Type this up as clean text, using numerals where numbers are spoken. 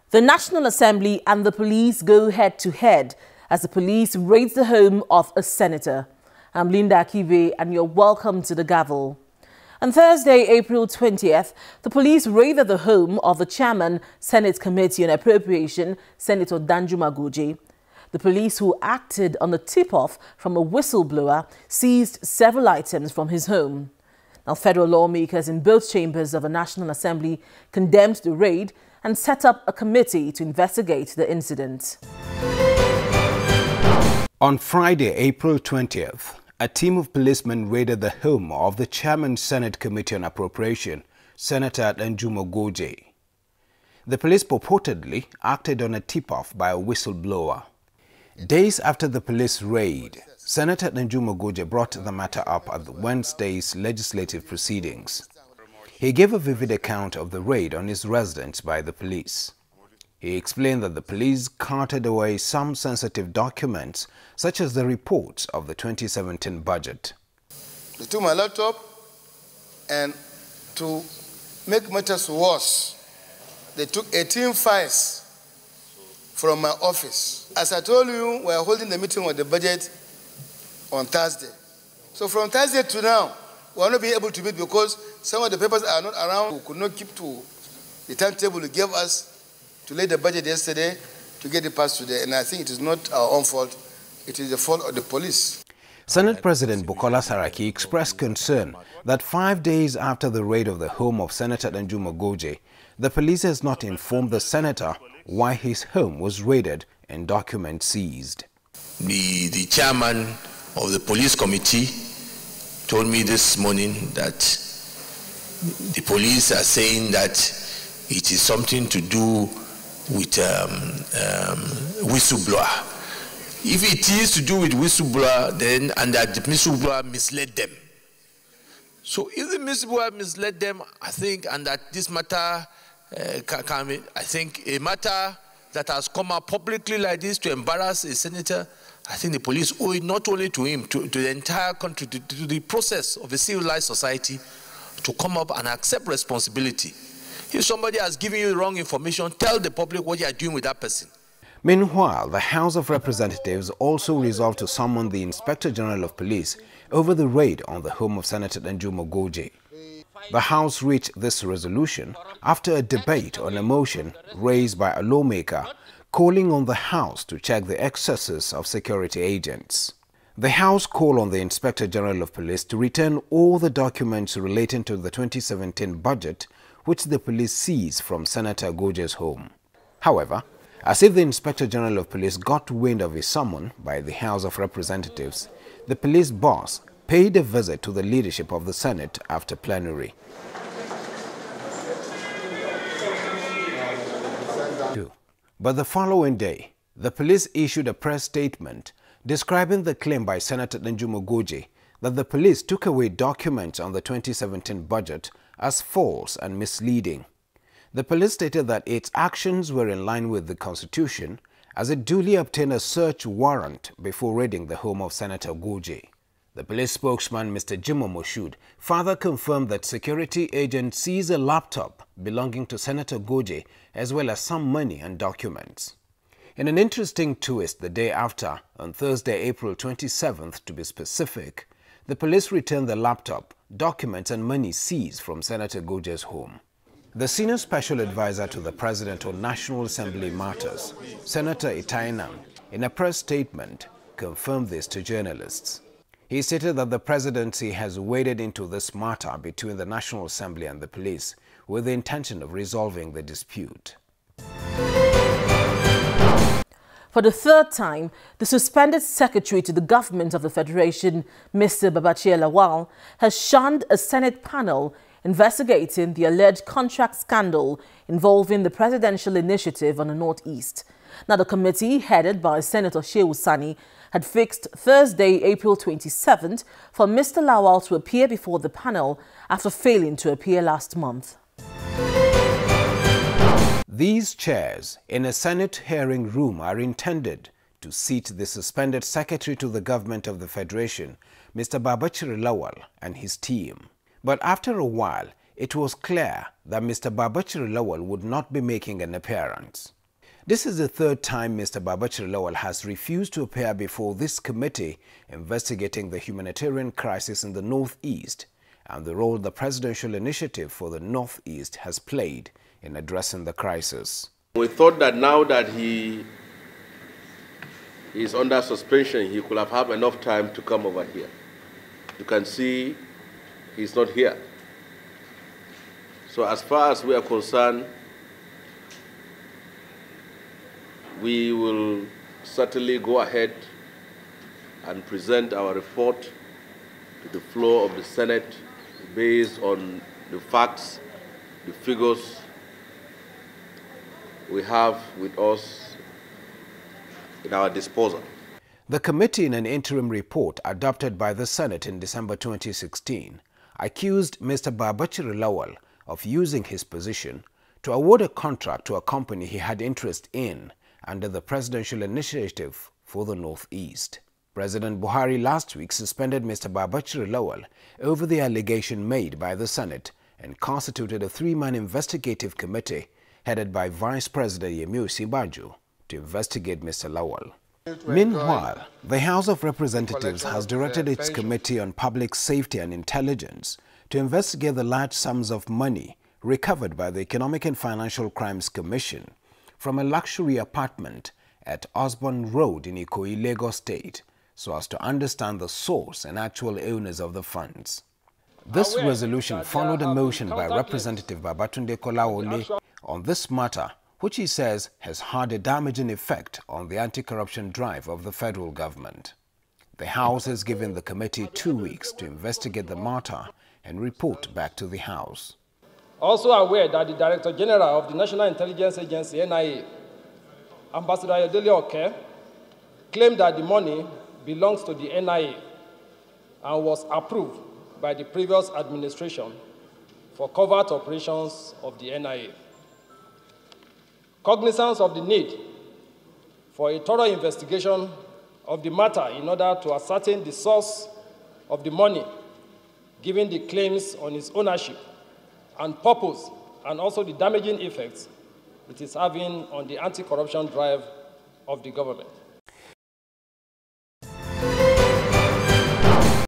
The National Assembly and the police go head-to-head as the police raids the home of a senator. I'm Linda Akive and you're welcome to the Gavel. On Thursday, April 20th, the police raided the home of the chairman, Senate Committee on Appropriation, Senator Danjuma Goje. The police, who acted on a tip-off from a whistleblower, seized several items from his home. Now, federal lawmakers in both chambers of the National Assembly condemned the raid and set up a committee to investigate the incident. On Friday, April 20th, a team of policemen raided the home of the Chairman Senate Committee on Appropriation, Senator Danjuma Goje. The police purportedly acted on a tip-off by a whistleblower. Days after the police raid, Senator Danjuma Goje brought the matter up at Wednesday's legislative proceedings. He gave a vivid account of the raid on his residence by the police. He explained that the police carted away some sensitive documents, such as the reports of the 2017 budget. They took my laptop, and to make matters worse, they took 18 files from my office. As I told you, we are holding the meeting on the budget on Thursday. So from Thursday to now, we are not being able to meet because some of the papers are not around. We could not keep to the timetable you gave us to lay the budget yesterday to get it passed today. And I think it is not our own fault. It is the fault of the police. Senate President Bukola Saraki expressed concern that 5 days after the raid of the home of Senator Danjuma Goje, the police has not informed the senator why his home was raided and documents seized. The chairman of the police committee told me this morning that the police are saying that it is something to do with whistleblower. If it is to do with whistleblower, then and that the whistleblower misled them. So if the whistleblower misled them, I think, and that this matter I think a matter that has come up publicly like this to embarrass a senator, I think the police owe it not only to him, to the entire country, to the process of a civilized society to come up and accept responsibility. If somebody has given you wrong information, tell the public what you are doing with that person. Meanwhile, the House of Representatives also resolved to summon the Inspector General of Police over the raid on the home of Senator Danjuma Goje. The House reached this resolution after a debate on a motion raised by a lawmaker calling on the House to check the excesses of security agents. The House called on the Inspector General of Police to return all the documents relating to the 2017 budget which the police seized from Senator Goje's home. However, as if the Inspector General of Police got wind of his summon by the House of Representatives, the police boss paid a visit to the leadership of the Senate after plenary. But the following day, the police issued a press statement describing the claim by Senator Danjuma Goje that the police took away documents on the 2017 budget as false and misleading. The police stated that its actions were in line with the Constitution as it duly obtained a search warrant before raiding the home of Senator Goje. The police spokesman, Mr. Jimo Moshood, further confirmed that security agents seized a laptop belonging to Senator Goje as well as some money and documents. In an interesting twist, the day after, on Thursday, April 27th to be specific, the police returned the laptop, documents and money seized from Senator Goje's home. The senior special advisor to the President on National Assembly matters, Senator Itainam, in a press statement, confirmed this to journalists. He stated that the presidency has waded into this matter between the National Assembly and the police with the intention of resolving the dispute. For the third time, the suspended secretary to the government of the Federation, Mr. Babachir Lawal, has shunned a Senate panel investigating the alleged contract scandal involving the presidential initiative on the Northeast. Now, the committee, headed by Senator Shehu Sani, had fixed Thursday, April 27th, for Mr. Lawal to appear before the panel after failing to appear last month. These chairs in a Senate hearing room are intended to seat the suspended secretary to the government of the Federation, Mr. Babachir Lawal, and his team. But after a while, it was clear that Mr. Babachir Lawal would not be making an appearance. This is the third time Mr. Babachir Lawal has refused to appear before this committee investigating the humanitarian crisis in the Northeast and the role the Presidential Initiative for the Northeast has played in addressing the crisis. We thought that now that he is under suspension, he could have had enough time to come over here. You can see he's not here. So as far as we are concerned, we will certainly go ahead and present our report to the floor of the Senate based on the facts, the figures we have with us in our disposal. The committee, in an interim report adopted by the Senate in December 2016, accused Mr. Babachir Lawal of using his position to award a contract to a company he had interest in under the Presidential Initiative for the Northeast. President Buhari last week suspended Mr. Babachir Lawal over the allegation made by the Senate and constituted a three-man investigative committee headed by Vice President Yemi Osinbajo to investigate Mr. Lawal. Meanwhile, the House of Representatives has directed its Committee on Public Safety and Intelligence to investigate the large sums of money recovered by the Economic and Financial Crimes Commission from a luxury apartment at Osborne Road in Ikoyi, Lagos State, so as to understand the source and actual owners of the funds. This resolution followed a motion by Representative Babatunde Kolawole on this matter, which he says has had a damaging effect on the anti-corruption drive of the federal government. The House has given the committee 2 weeks to investigate the matter and report back to the House. Also aware that the Director General of the National Intelligence Agency, NIA, Ambassador Ayodele Oke, claimed that the money belongs to the NIA and was approved by the previous administration for covert operations of the NIA. Cognizance of the need for a thorough investigation of the matter in order to ascertain the source of the money, given the claims on its ownership and purpose, and also the damaging effects it is having on the anti-corruption drive of the government.